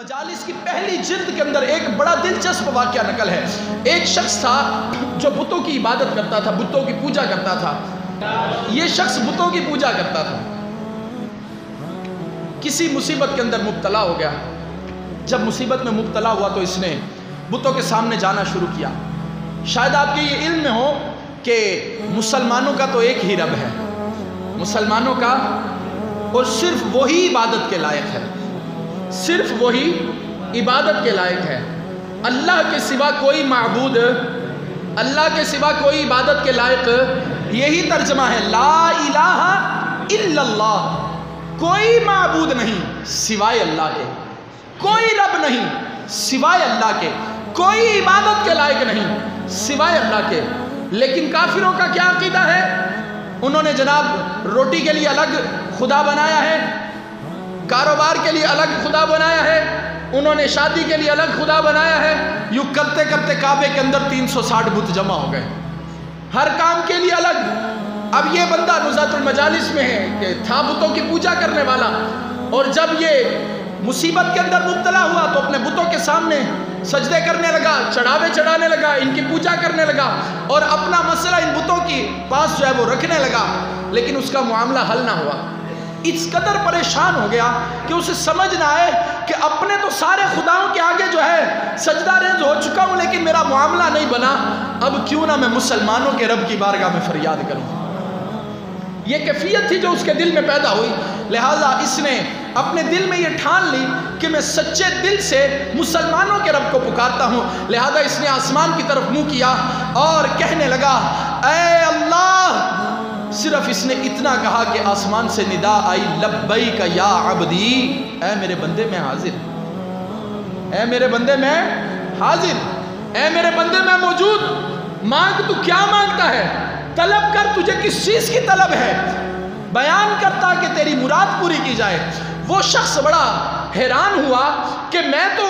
المجالس کی پہلی جلد کے اندر ایک بڑا دلچسپ واقعہ نقل ہے۔ ایک شخص تھا جو بتوں کی عبادت کرتا تھا، بتوں کی پوجا کرتا تھا۔ یہ شخص بتوں کی پوجا کرتا تھا، کسی مصیبت کے اندر مبتلا ہو گیا۔ جب مصیبت میں مبتلا ہوا تو اس نے بتوں کے سامنے جانا شروع کیا۔ شاید آپ کے یہ علم میں ہو کہ مسلمانوں کا تو ایک ہی رب ہے، مسلمانوں کا، اور صرف وہی عبادت کے لائق ہے، صرف وہی عبادت کے لائق ہے۔ اللہ کے سوا کوئی معبود، اللہ کے سوا کوئی عبادت کے لائق، یہی ترجمہ ہے لا الہ الا اللہ، کوئی معبود نہیں سوائے اللہ کے، کوئی رب نہیں سوائے اللہ کے، کوئی عبادت کے لائق نہیں سوائے اللہ کے۔ لیکن کافروں کا کیا عقیدہ ہے؟ انہوں نے جناب روٹی کے لیے الگ خدا بنایا ہے، کاروبار کے لیے الگ خدا بنایا ہے، انہوں نے شادی کے لیے الگ خدا بنایا ہے۔ یوں کرتے کرتے کعبے کے اندر 360 بت جمع ہو گئے، ہر کام کے لیے الگ۔ اب یہ بندہ نزہۃ المجالس میں ہے کہ تھا بتوں کی پوجا کرنے والا، اور جب یہ مصیبت کے اندر مبتلا ہوا تو اپنے بتوں کے سامنے سجدے کرنے لگا، چڑھاوے چڑھانے لگا، ان کی پوجا کرنے لگا، اور اپنا مسئلہ ان بتوں کی پاس جو ہے وہ رکھنے لگا۔ لیکن اس کا معاملہ حل نہ ہوا، اس قدر پریشان ہو گیا کہ اسے سمجھ نہ آئے کہ اپنے تو سارے خداؤں کے آگے جو ہے سجدہ ریز ہو چکا ہوں، لیکن میرا معاملہ نہیں بنا، اب کیوں نہ میں مسلمانوں کے رب کی بارگاہ میں فریاد کروں۔ یہ کیفیت تھی جو اس کے دل میں پیدا ہوئی، لہٰذا اس نے اپنے دل میں یہ ٹھان لی کہ میں سچے دل سے مسلمانوں کے رب کو پکارتا ہوں۔ لہٰذا اس نے آسمان کی طرف منہ کیا اور کہنے لگا اے اللہ، صرف اس نے اتنا کہا کہ آسمان سے ندا آئی لبیک یا عبدی، اے میرے بندے میں حاضر، اے میرے بندے میں حاضر، اے میرے بندے میں موجود، مانگ تو کیا مانگتا ہے، طلب کر، تجھے کس چیز کی طلب ہے، بیان کرتا کہ تیری مراد پوری کی جائے۔ وہ شخص بڑا حیران ہوا کہ میں تو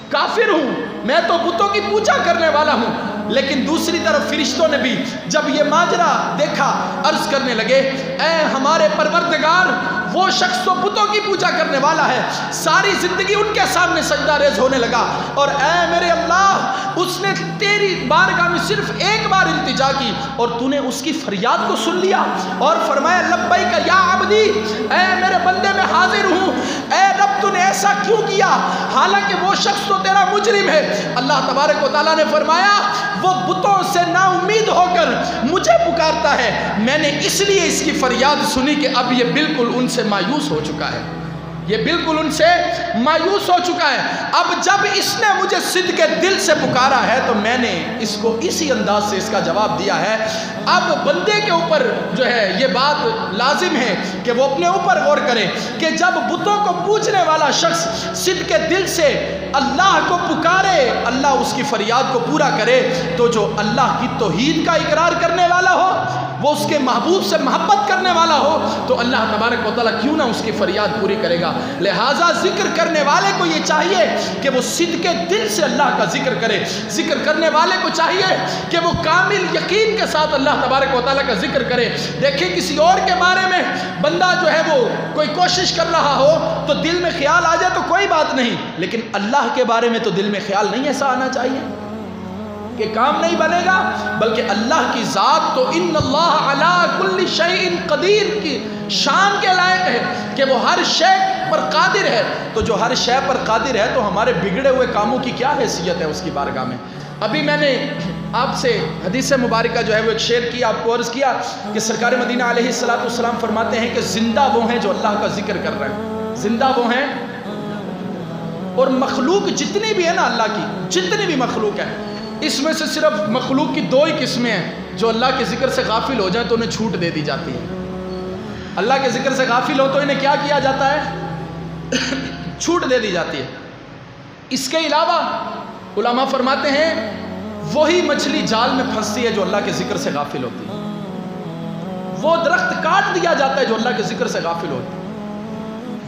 کافر ہوں، میں تو بتوں کی پوجا کرنے والا ہوں، لیکن دوسری طرف فرشتوں نے بھی جب یہ ماجرا دیکھا عرض کرنے لگے اے ہمارے پروردگار، وہ شخص تو بتوں کی پوجا کرنے والا ہے، ساری زندگی ان کے سامنے سجدہ ریز ہونے لگا، اور اے میرے اللہ، اس نے تیری بارگاہ میں صرف ایک بار التجا کی اور تو نے اس کی فریاد کو سن لیا اور فرمایا لبیک یا عبدی، اے میرے بندے میں حاضر ہوں، اے رب تو نے ایسا کیوں کیا، حالانکہ وہ شخص تو تیرا مجرم ہے۔ اللہ تبارک و تعالیٰ نے فرمایا وہ بتوں سے نا امید ہو کر مجھے پکارتا ہے، میں نے اس لیے اس کی فریاد سنی کہ اب یہ بالکل ان سے مایوس ہو چکا ہے، یہ بالکل ان سے مایوس ہو چکا ہے۔ اب جب اس نے مجھے صدق دل سے پکارا ہے تو میں نے اس کو اسی انداز سے اس کا جواب دیا ہے۔ اب بندے کے اوپر جو ہے یہ بات لازم ہے کہ وہ اپنے اوپر غور کرے کہ جب بتوں کو پوجنے والا شخص صدق دل سے اللہ کو پکارے، اللہ اس کی فریاد کو پورا کرے، تو جو اللہ کی توحید کا اقرار کرنے والا ہو، وہ اس کے محبوب سے محبت کرنے والا ہو، تو اللہ تبارک و تعالیٰ کیوں نہ اس کی فریاد پوری کرے گا۔ لہٰذا ذکر کرنے والے کو یہ چاہیے کہ وہ صدق دل سے اللہ کا ذکر کرے، ذکر کرنے والے کو چاہیے کہ وہ کامل یقین کے ساتھ اللہ تبارک و تعالیٰ کا ذکر کرے۔ دیکھیں کسی اور کے بارے میں بندہ جو ہے وہ کوئی کوشش کر رہا ہو تو دل میں خیال آ جائے تو کوئی بات نہیں، لیکن اللہ کے بارے میں تو دل میں خیال نہیں ایسا آنا چاہیے کہ کام نہیں بنے گا، بلکہ اللہ کی ذات تو ان اللہ علی کل شیء قدیر کی شان کے لائق ہے کہ وہ ہر شے پر قادر ہے۔ تو جو ہر شے پر قادر ہے تو ہمارے بگڑے ہوئے کاموں کی کیا حیثیت ہے اس کی بارگاہ میں۔ ابھی میں نے آپ سے حدیث مبارکہ جو ہے وہ ایک شعر کی آپ کو عرض کیا کہ سرکار مدینہ علیہ السلام فرماتے ہیں کہ زندہ وہ ہیں جو اللہ کا ذکر کر رہے ہیں، زندہ وہ ہیں، اور مخلوق جتنی بھی ہے نا اللہ کی، جتنی بھی مخلوق ہے، اس میں سے صرف مخلوق کی دو ہی قسمیں ہیں جو اللہ کے ذکر سے غافل ہو جائیں تو انہیں چھوٹ دے دی جاتی ہے۔ اللہ کے ذکر سے غافل ہو تو انہیں کیا کیا جاتا ہے؟ چھوٹ دے دی جاتی ہے۔ اس کے علاوہ علماء فرماتے ہیں وہی مچھلی جال میں پھنستی ہے جو اللہ کے ذکر سے غافل ہوتی ہے، وہ درخت کاٹ دیا جاتا ہے جو اللہ کے ذکر سے غافل ہوتی ہے،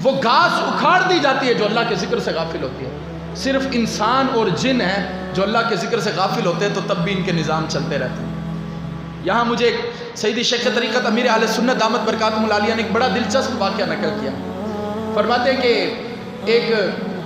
وہ گھاس اکھاڑ دی جاتی ہے جو اللہ کے ذکر سے غافل ہوتی ہے۔ صرف انسان اور جن ہیں جو اللہ کے ذکر سے غافل ہوتے ہیں تو تب بھی ان کے نظام چلتے رہتے ہیں۔ یہاں مجھے ایک سیدی شیخ طریقت امیر اہل سنت دامت برکاتہم العالیہ نے ایک بڑا دلچسپ واقعہ نقل کیا۔ فرماتے ہیں کہ ایک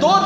2